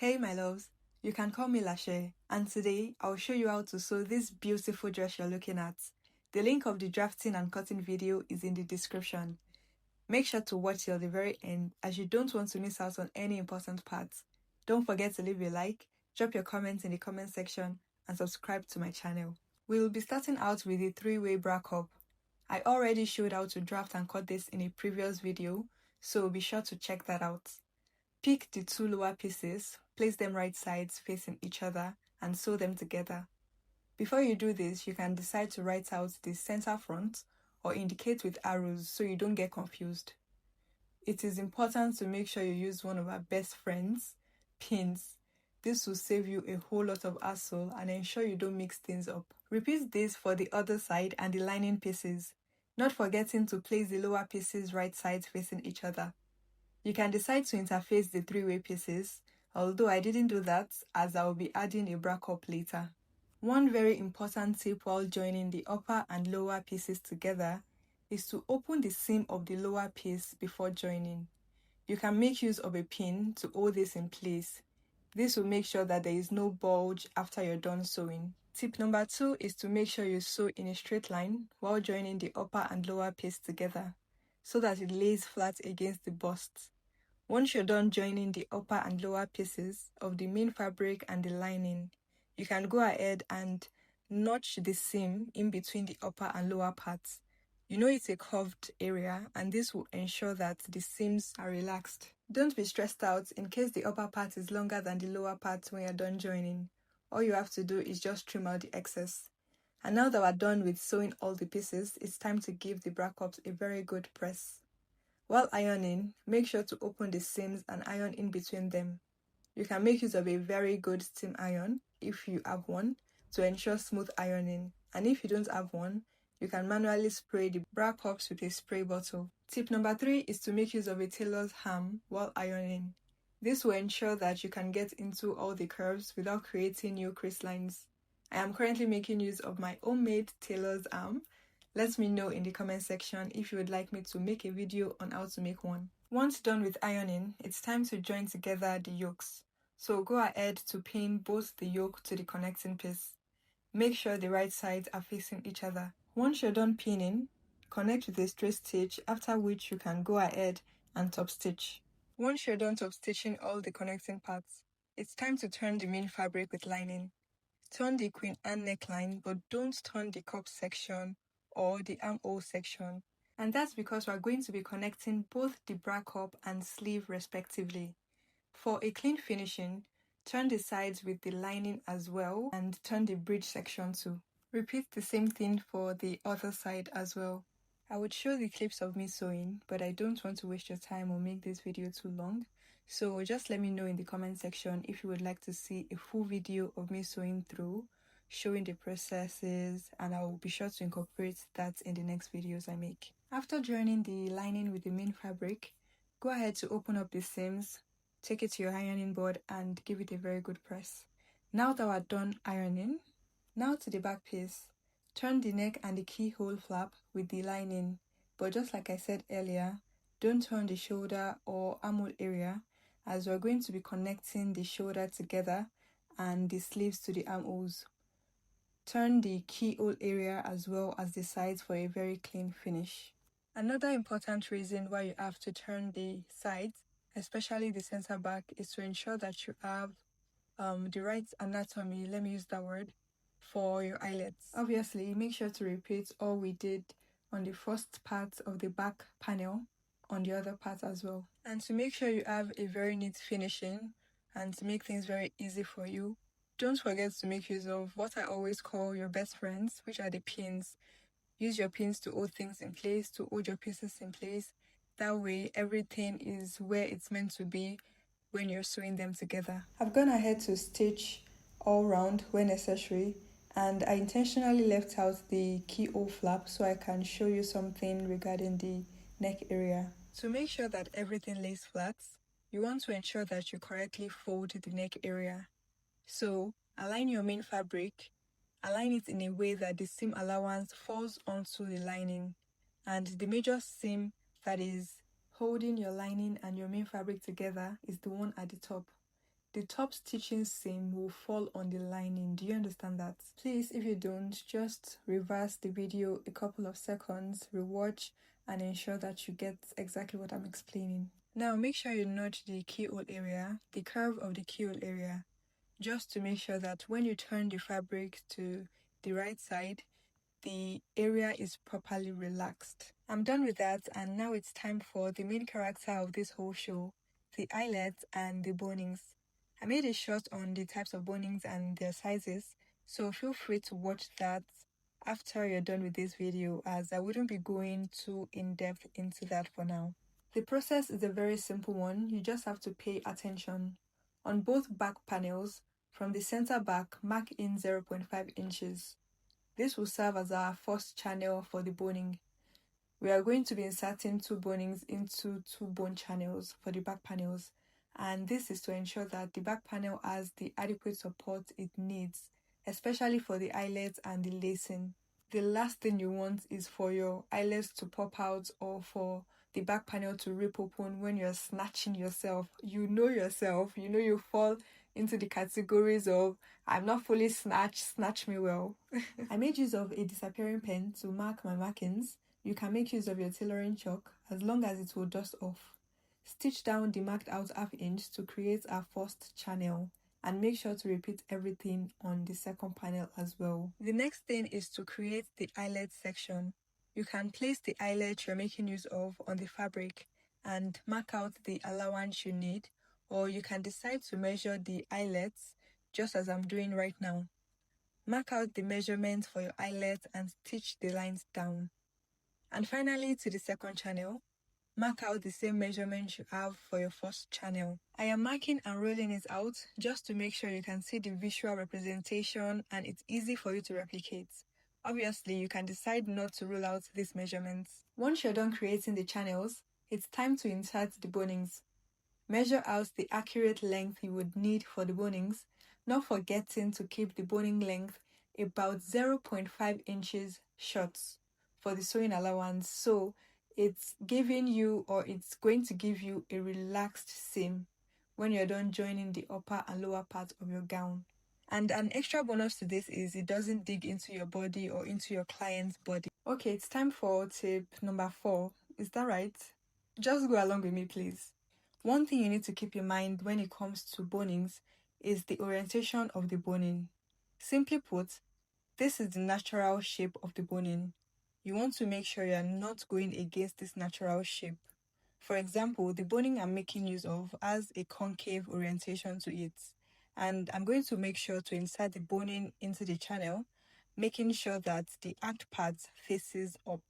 Hey my loves, you can call me Lashe, and today I'll show you how to sew this beautiful dress you're looking at. The link of the drafting and cutting video is in the description. Make sure to watch till the very end as you don't want to miss out on any important parts. Don't forget to leave a like, drop your comments in the comment section, and subscribe to my channel. We will be starting out with the 3-way bra cup. I already showed how to draft and cut this in a previous video, so be sure to check that out. Pick the 2 lower pieces, place them right sides facing each other, and sew them together. Before you do this, you can decide to write out the center front or indicate with arrows so you don't get confused. It is important to make sure you use one of our best friends, pins. This will save you a whole lot of hassle and ensure you don't mix things up. Repeat this for the other side and the lining pieces, not forgetting to place the lower pieces right sides facing each other. You can decide to interface the 3-way pieces, although I didn't do that as I will be adding a bra cup later. One very important tip while joining the upper and lower pieces together is to open the seam of the lower piece before joining. You can make use of a pin to hold this in place. This will make sure that there is no bulge after you're done sewing. Tip number 2 is to make sure you sew in a straight line while joining the upper and lower piece together, so that it lays flat against the bust. Once you're done joining the upper and lower pieces of the main fabric and the lining, you can go ahead and notch the seam in between the upper and lower parts. You know it's a curved area, and this will ensure that the seams are relaxed. Don't be stressed out in case the upper part is longer than the lower part when you're done joining. All you have to do is just trim out the excess. And now that we're done with sewing all the pieces, it's time to give the bra cups a very good press. While ironing, make sure to open the seams and iron in between them. You can make use of a very good steam iron, if you have one, to ensure smooth ironing. And if you don't have one, you can manually spray the bra cups with a spray bottle. Tip number 3 is to make use of a tailor's ham while ironing. This will ensure that you can get into all the curves without creating new crease lines. I am currently making use of my homemade tailor's ham. Let me know in the comment section if you would like me to make a video on how to make one. Once done with ironing, it's time to join together the yolks. So go ahead to pin both the yoke to the connecting piece. Make sure the right sides are facing each other. Once you're done pinning, connect with a straight stitch, after which you can go ahead and top stitch. Once you're done top stitching all the connecting parts, it's time to turn the main fabric with lining. Turn the Queen Anne neckline, but don't turn the cup section or the armhole section. And that's because we're going to be connecting both the bra cup and sleeve respectively. For a clean finishing, turn the sides with the lining as well and turn the bridge section too. Repeat the same thing for the other side as well. I would show the clips of me sewing, but I don't want to waste your time or make this video too long. So just let me know in the comment section if you would like to see a full video of me sewing through, showing the processes, and I will be sure to incorporate that in the next videos I make. After joining the lining with the main fabric, go ahead to open up the seams, take it to your ironing board and give it a very good press. Now that we're done ironing, now to the back piece. Turn the neck and the keyhole flap with the lining, but just like I said earlier, don't turn the shoulder or armhole area, as we're going to be connecting the shoulder together and the sleeves to the armholes. Turn the keyhole area as well as the sides for a very clean finish. Another important reason why you have to turn the sides, especially the center back, is to ensure that you have the right anatomy, let me use that word, for your eyelets. Obviously, make sure to repeat all we did on the first part of the back panel on the other part as well. And to make sure you have a very neat finishing and to make things very easy for you, don't forget to make use of what I always call your best friends, which are the pins. Use your pins to hold things in place, to hold your pieces in place. That way, everything is where it's meant to be when you're sewing them together. I've gone ahead to stitch all round where necessary, and I intentionally left out the keyhole flap so I can show you something regarding the neck area. To make sure that everything lays flat, you want to ensure that you correctly fold the neck area. So align your main fabric, align it in a way that the seam allowance falls onto the lining, and the major seam that is holding your lining and your main fabric together is the one at the top. the top stitching seam will fall on the lining. Do you understand that? Please, if you don't, just reverse the video a couple of seconds, rewatch, and ensure that you get exactly what I'm explaining. Now make sure you notch the keyhole area, the curve of the keyhole area, just to make sure that when you turn the fabric to the right side, the area is properly relaxed. I'm done with that, and now it's time for the main character of this whole show, the eyelets and the bonings. I made a short on the types of bonings and their sizes, so feel free to watch that after you're done with this video, as I wouldn't be going too in-depth into that for now. The process is a very simple one. You just have to pay attention. On both back panels, from the center back, mark in 0.5 inches. This will serve as our first channel for the boning. We are going to be inserting 2 bonings into 2 bone channels for the back panels, and this is to ensure that the back panel has the adequate support it needs, especially for the eyelets and the lacing. The last thing you want is for your eyelets to pop out or for the back panel to rip open when you're snatching yourself. You know yourself, you know you fall into the categories of I'm not fully snatched, snatch me well. I made use of a disappearing pen to mark my markings. You can make use of your tailoring chalk as long as it will dust off. Stitch down the marked out ½ inch to create our first channel, and make sure to repeat everything on the second panel as well. The next thing is to create the eyelet section. You can place the eyelet you're making use of on the fabric and mark out the allowance you need, or you can decide to measure the eyelets just as I'm doing right now. Mark out the measurements for your eyelet and stitch the lines down. And finally, to the second channel, mark out the same measurements you have for your first channel. I am marking and rolling it out just to make sure you can see the visual representation and it's easy for you to replicate. Obviously, you can decide not to roll out these measurements. Once you're done creating the channels, it's time to insert the bonings. Measure out the accurate length you would need for the bonings, not forgetting to keep the boning length about 0.5 inches short for the sewing allowance, so it's giving you, or it's going to give you, a relaxed seam when you're done joining the upper and lower part of your gown. And an extra bonus to this is it doesn't dig into your body or into your client's body. Okay, it's time for tip number 4. Is that right? Just go along with me, please. One thing you need to keep in mind when it comes to bonings is the orientation of the boning. Simply put, this is the natural shape of the boning. You want to make sure you are not going against this natural shape. For example, the boning I'm making use of has a concave orientation to it, and I'm going to make sure to insert the boning into the channel, making sure that the arched part faces up.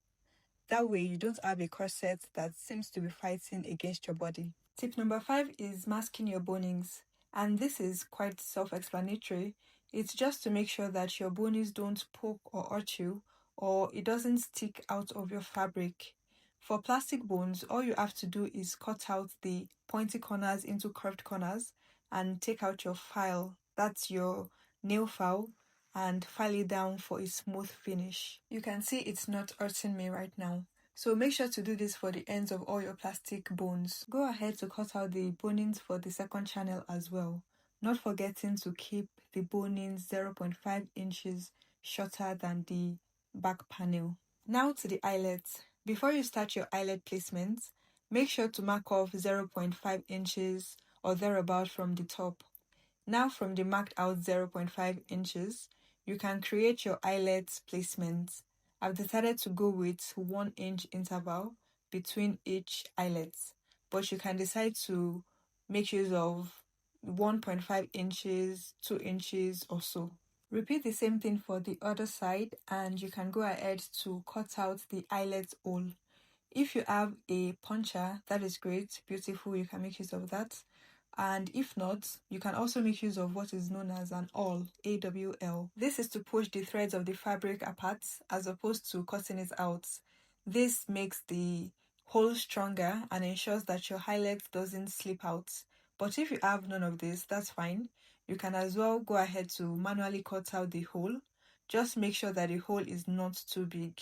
That way you don't have a corset that seems to be fighting against your body. Tip number 5 is masking your bonings, and this is quite self-explanatory. It's just to make sure that your bonings don't poke or hurt you, or it doesn't stick out of your fabric. For plastic bones, all you have to do is cut out the pointy corners into curved corners and take out your file. That's your nail file, and file it down for a smooth finish. You can see it's not hurting me right now. So make sure to do this for the ends of all your plastic bones. Go ahead to cut out the bonings for the second channel as well, not forgetting to keep the bonings 0.5 inches shorter than the back panel. Now to the eyelets. Before you start your eyelet placement, make sure to mark off 0.5 inches or thereabout from the top. Now from the marked out 0.5 inches, you can create your eyelet placement. I've decided to go with 1 inch interval between each eyelet, but you can decide to make use of 1.5 inches, 2 inches or so. Repeat the same thing for the other side, and you can go ahead to cut out the eyelet hole. If you have a puncher, that is great, beautiful, you can make use of that. And if not, you can also make use of what is known as an awl, AWL. This is to push the threads of the fabric apart as opposed to cutting it out. This makes the hole stronger and ensures that your eyelet doesn't slip out. But if you have none of this, that's fine. You can as well go ahead to manually cut out the hole. Just make sure that the hole is not too big.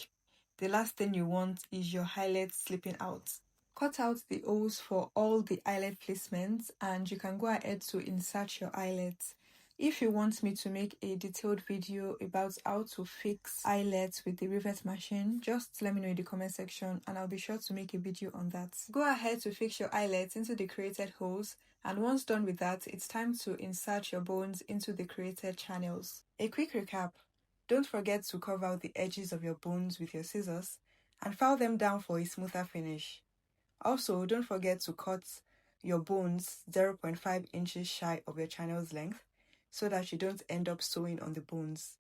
The last thing you want is your eyelet slipping out. Cut out the holes for all the eyelet placements and you can go ahead to insert your eyelets. If you want me to make a detailed video about how to fix eyelets with the rivet machine, just let me know in the comment section and I'll be sure to make a video on that. Go ahead to fix your eyelets into the created holes, and once done with that, it's time to insert your bones into the created channels. A quick recap: don't forget to cover out the edges of your bones with your scissors and file them down for a smoother finish. Also, don't forget to cut your bones 0.5 inches shy of your channel's length so that you don't end up sewing on the bones.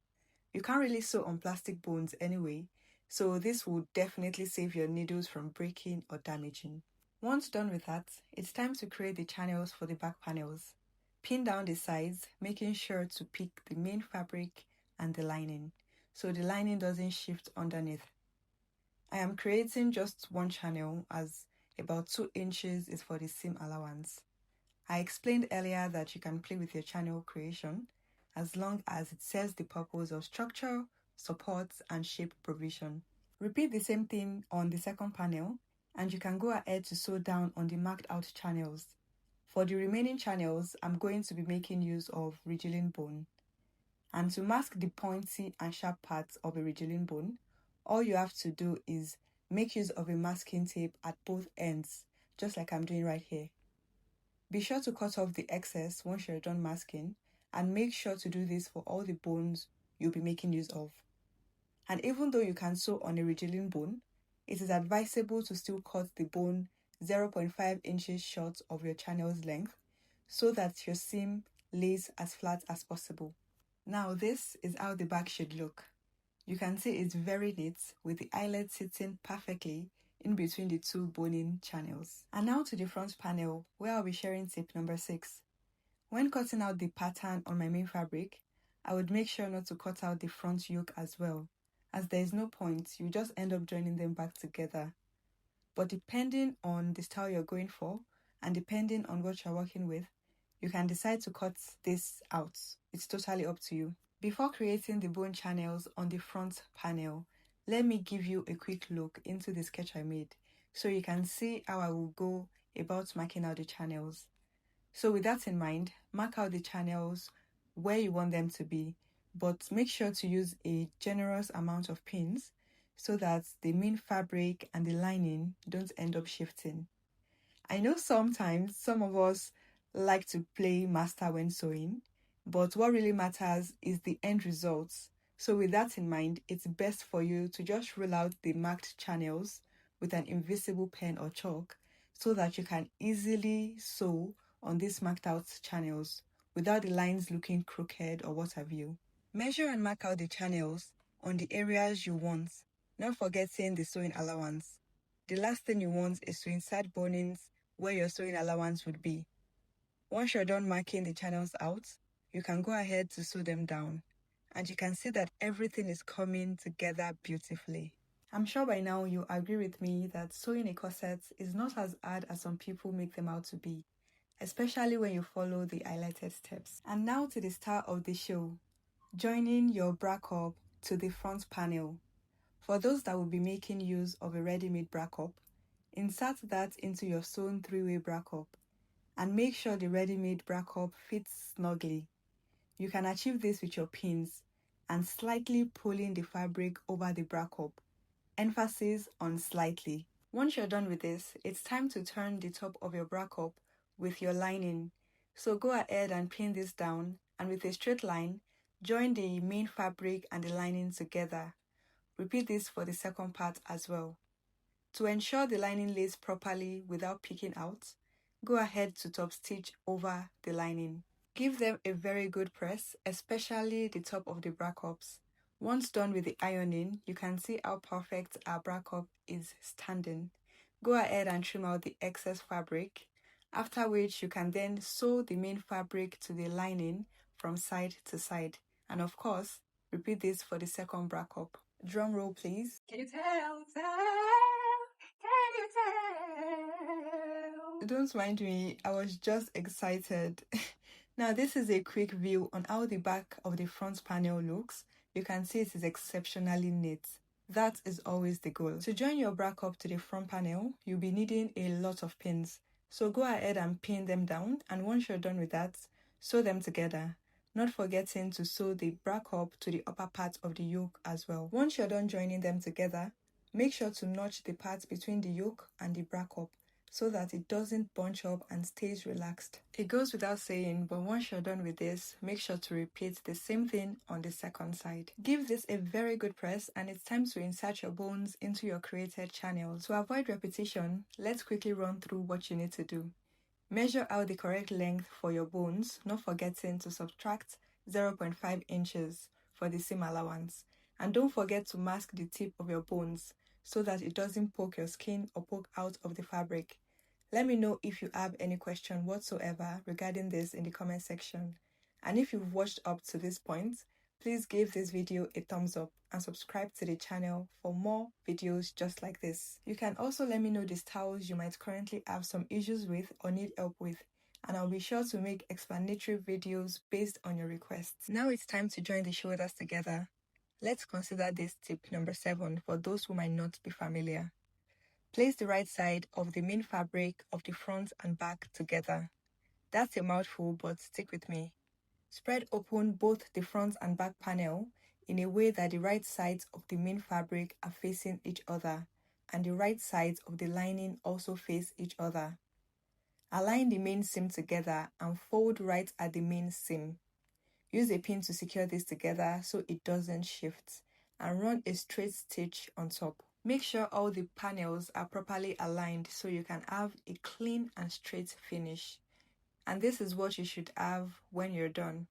You can't really sew on plastic bones anyway, so this will definitely save your needles from breaking or damaging. Once done with that, it's time to create the channels for the back panels. Pin down the sides, making sure to pick the main fabric and the lining, so the lining doesn't shift underneath. I am creating just one channel as about 2 inches is for the seam allowance. I explained earlier that you can play with your channel creation as long as it serves the purpose of structure, support, and shape provision. Repeat the same thing on the second panel and you can go ahead to sew down on the marked out channels. For the remaining channels, I'm going to be making use of ridgeline bone. And to mask the pointy and sharp parts of a ridgeline bone, all you have to do is make use of a masking tape at both ends, just like I'm doing right here. Be sure to cut off the excess once you're done masking, and make sure to do this for all the bones you'll be making use of. And even though you can sew on a ridgeline bone, it is advisable to still cut the bone 0.5 inches short of your channel's length so that your seam lays as flat as possible. Now this is how the back should look. You can see it's very neat with the eyelet sitting perfectly in between the two boning channels. And now to the front panel, where I'll be sharing tip number 6. When cutting out the pattern on my main fabric, I would make sure not to cut out the front yoke as well, as there is no point, you just end up joining them back together. But depending on the style you're going for and depending on what you're working with, you can decide to cut this out. It's totally up to you. Before creating the bone channels on the front panel, let me give you a quick look into the sketch I made so you can see how I will go about marking out the channels. So with that in mind, mark out the channels where you want them to be, but make sure to use a generous amount of pins so that the main fabric and the lining don't end up shifting. I know sometimes some of us like to play master when sewing, but what really matters is the end results. So with that in mind, it's best for you to just roll out the marked channels with an invisible pen or chalk so that you can easily sew on these marked out channels without the lines looking crooked or what have you. Measure and mark out the channels on the areas you want, not forgetting the sewing allowance. The last thing you want is to insert bonings where your sewing allowance would be. Once you're done marking the channels out, you can go ahead to sew them down, and you can see that everything is coming together beautifully. I'm sure by now you agree with me that sewing a corset is not as hard as some people make them out to be, especially when you follow the highlighted steps. And now to the star of the show, joining your bra cup to the front panel. For those that will be making use of a ready-made bra cup, insert that into your sewn 3-way bra cup and make sure the ready-made bra cup fits snugly. You can achieve this with your pins and slightly pulling the fabric over the bra cup. Emphasis on slightly. Once you're done with this, it's time to turn the top of your bra cup with your lining. So go ahead and pin this down, and with a straight line, join the main fabric and the lining together. Repeat this for the second part as well. To ensure the lining lays properly without peeking out, go ahead to top stitch over the lining. Give them a very good press, especially the top of the bra cups. Once done with the ironing, you can see how perfect our bra cup is standing. Go ahead and trim out the excess fabric, after which you can then sew the main fabric to the lining from side to side. And of course, repeat this for the second bra cup. Drum roll, please. Can you tell? Can you tell? Don't mind me, I was just excited. Now this is a quick view on how the back of the front panel looks. You can see it is exceptionally neat. That is always the goal. To join your bra cup to the front panel, you'll be needing a lot of pins. So go ahead and pin them down, and once you're done with that, sew them together. Not forgetting to sew the bra cup to the upper part of the yoke as well. Once you're done joining them together, make sure to notch the part between the yoke and the bra cup so that it doesn't bunch up and stays relaxed. It goes without saying, but once you're done with this, make sure to repeat the same thing on the second side. Give this a very good press, and it's time to insert your bones into your created channel. To avoid repetition, let's quickly run through what you need to do. Measure out the correct length for your bones, not forgetting to subtract 0.5 inches for the seam allowance. And don't forget to mask the tip of your bones so that it doesn't poke your skin or poke out of the fabric. Let me know if you have any question whatsoever regarding this in the comment section. And if you've watched up to this point, please give this video a thumbs up and subscribe to the channel for more videos just like this. You can also let me know the styles you might currently have some issues with or need help with, and I'll be sure to make explanatory videos based on your requests. Now it's time to join the shoulders together. Let's consider this tip number 7 for those who might not be familiar. Place the right side of the main fabric of the front and back together. That's a mouthful, but stick with me. Spread open both the front and back panel in a way that the right sides of the main fabric are facing each other and the right sides of the lining also face each other. Align the main seam together and fold right at the main seam. Use a pin to secure this together so it doesn't shift, and run a straight stitch on top. Make sure all the panels are properly aligned so you can have a clean and straight finish. And this is what you should have when you're done.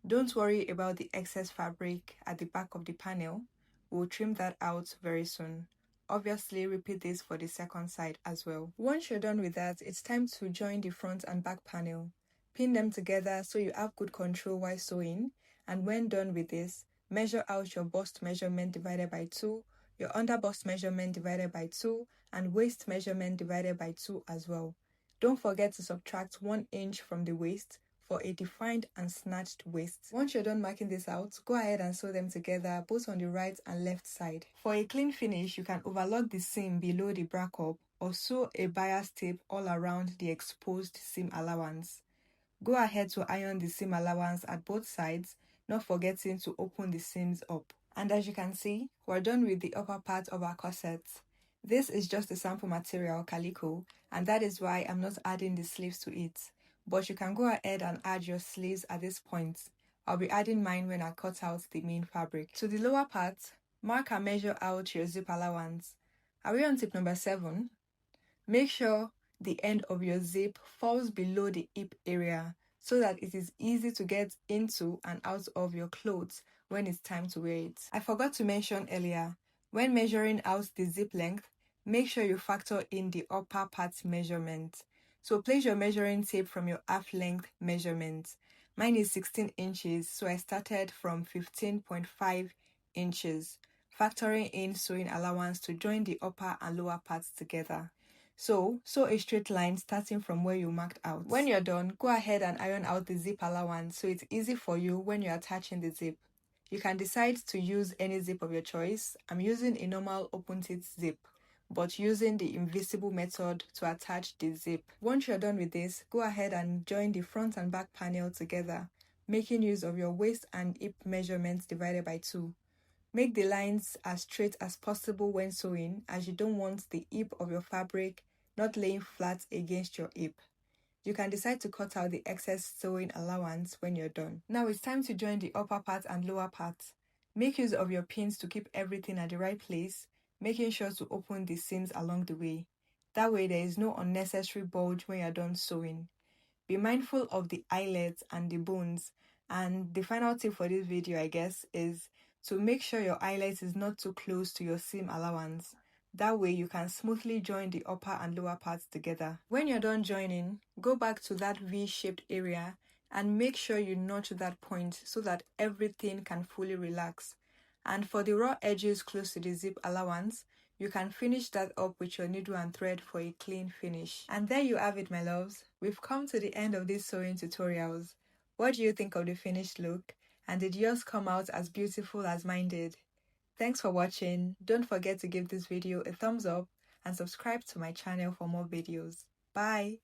Don't worry about the excess fabric at the back of the panel. We'll trim that out very soon. Obviously, repeat this for the second side as well. Once you're done with that, it's time to join the front and back panel. Pin them together so you have good control while sewing. And when done with this, measure out your bust measurement divided by 2, your under bust measurement divided by 2, and waist measurement divided by 2 as well. Don't forget to subtract 1 inch from the waist for a defined and snatched waist. Once you're done marking this out, go ahead and sew them together both on the right and left side. For a clean finish, you can overlock the seam below the bra cup or sew a bias tape all around the exposed seam allowance. Go ahead to iron the seam allowance at both sides, not forgetting to open the seams up. And as you can see, we're done with the upper part of our corset. This is just a sample material, calico, and that is why I'm not adding the sleeves to it. But you can go ahead and add your sleeves at this point. I'll be adding mine when I cut out the main fabric. To the lower part, mark and measure out your zip allowance. Are we on tip number 7? Make sure the end of your zip falls below the hip area so that it is easy to get into and out of your clothes when it's time to wear it. I forgot to mention earlier, when measuring out the zip length, make sure you factor in the upper part measurement. So place your measuring tape from your half length measurement. Mine is 16 inches, so I started from 15.5 inches, factoring in sewing allowance to join the upper and lower parts together. So, sew a straight line starting from where you marked out. When you're done, go ahead and iron out the zip allowance so it's easy for you when you're attaching the zip. You can decide to use any zip of your choice. I'm using a normal open teeth zip, but using the invisible method to attach the zip. Once you're done with this, go ahead and join the front and back panel together, making use of your waist and hip measurements divided by 2. Make the lines as straight as possible when sewing, as you don't want the hip of your fabric not laying flat against your hip. You can decide to cut out the excess sewing allowance when you're done. Now it's time to join the upper part and lower part. Make use of your pins to keep everything at the right place, making sure to open the seams along the way. That way there is no unnecessary bulge when you're done sewing. Be mindful of the eyelets and the bones. And the final tip for this video, I guess, is to make sure your eyelet is not too close to your seam allowance. That way you can smoothly join the upper and lower parts together. When you're done joining, go back to that V-shaped area and make sure you notch that point so that everything can fully relax. And for the raw edges close to the zip allowance, you can finish that up with your needle and thread for a clean finish. And there you have it, my loves. We've come to the end of these sewing tutorials. What do you think of the finished look? And did yours come out as beautiful as mine did? Thanks for watching. Don't forget to give this video a thumbs up and subscribe to my channel for more videos. Bye!